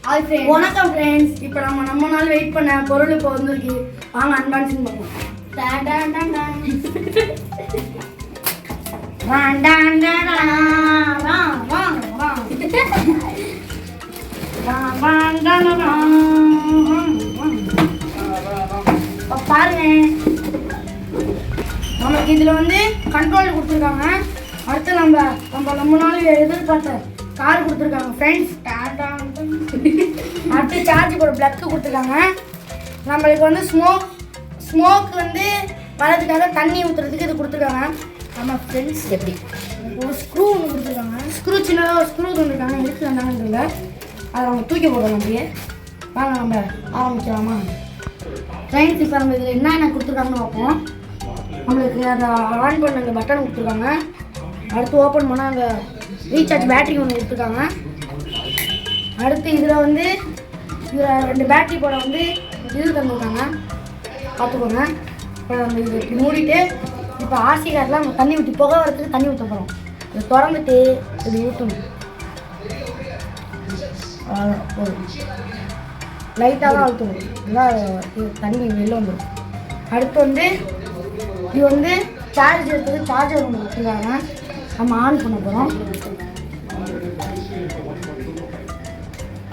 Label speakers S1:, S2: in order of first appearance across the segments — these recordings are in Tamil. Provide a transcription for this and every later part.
S1: ஹாய் ஃப்ரெண்ட்ஸ், வணக்கம் ஃப்ரெண்ட்ஸ். இப்போ நம்ம நாள் வெயிட் பண்ண பொருள் இப்போ வந்துருக்கு. வாங்க அன்பாக்சிங் பண்ணுவோம். பாருங்க, நமக்கு இதில் வந்து கண்ட்ரோல் கொடுத்துருக்காங்க. அடுத்து நம்ம நாள் எதிர்பார்த்த கார் கொடுத்துருக்காங்க ஃப்ரெண்ட்ஸ். அடுத்து சார்ஜ் போட பிளக்கு கொடுத்துருக்காங்க. நம்மளுக்கு வந்து ஸ்மோக் வந்து வரதுக்காக தண்ணி ஊற்றுறதுக்கு இது கொடுத்துருக்காங்க. நம்ம ஃப்ரெண்ட்ஸ் எப்படி ஒரு ஸ்க்ரூ ஒன்று கொடுத்துருக்காங்க. ஸ்க்ரூ சின்னதாக ஒரு ஸ்க்ரூ வந்துருக்காங்க. எடுத்து வந்தாங்கன்றல அதை நம்ம தூக்கி போடுறோம். அப்படியே வாங்க நம்ம ஆரம்பிக்கலாமா ஃப்ரெண்ட்ஸ். இப்போ நம்ம இதில் என்ன கொடுத்துருக்காங்கன்னு பார்ப்போம். நம்மளுக்கு அதை ஆன் பண்ண அந்த பட்டன் கொடுத்துருக்காங்க. அடுத்து ஓப்பன் பண்ணால் அந்த ரீசார்ஜ் பேட்டரி ஒன்று கொடுத்துருக்காங்க. அடுத்து இதில் வந்து இதில் 2 பேட்டரி போட வந்து இது தந்துருக்காங்க, பார்த்துக்கோங்க. இப்போ நம்ம இதை இப்படி மூடிட்டு இப்போ ஆர்சி கார்டில் நம்ம தண்ணி ஊற்றி புகை வரத்துக்கு தண்ணி ஊற்ற போகிறோம். இதை திறந்துட்டு இப்படி ஊற்றணும். லைட்டாக தான் ஊற்றணும், இல்லை தண்ணி வெளில வந்துடும். அடுத்து வந்து இது வந்து சார்ஜ் எடுத்தது சார்ஜர் ஒன்று கொடுத்துருக்காங்க. நம்ம ஆன் பண்ண போகிறோம்.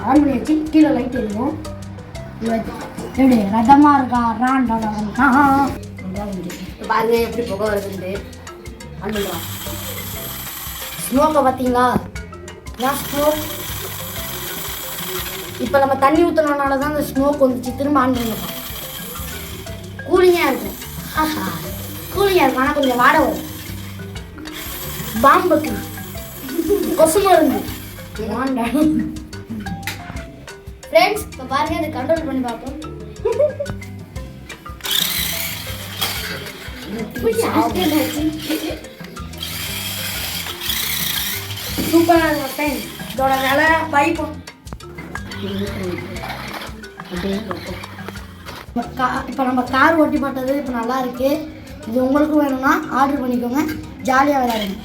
S1: ஆன் பண்ணி வச்சு கீழே லைட் எரியும். எப்படி ரதமாக இருக்கா பாருங்க எப்படி புகை வருதுண்டு. ஆன் பண்ணுறோம். ஸ்மோக்கை பார்த்தீங்களா? இதான் ஸ்மோக். இப்போ நம்ம தண்ணி ஊற்றினால தான் அந்த ஸ்மோக் வந்துச்சு. திரும்ப ஆன் பண்ணிருக்கோம். கூலிங்காக இருக்கும். கூலிங்காக இருக்கும், ஆனால் கொஞ்சம் வாட வரும். பாம்புக்கு கொசு மருந்து ஃப்ரெண்ட்ஸ். இப்போ பாருங்க, இதை கண்ட்ரோல் பண்ணி பார்ப்போம். சூப்பராக இருக்கும் ஃப்ரெண்ட்ஸ். இதோட வேலை பைப்பும். இப்போ நம்ம கார் ஓட்டி பார்த்தது இப்போ நல்லா இருக்கு. இது உங்களுக்கும் வேணும்னா ஆர்டர் பண்ணிக்கோங்க. ஜாலியாக விளையாடுங்க.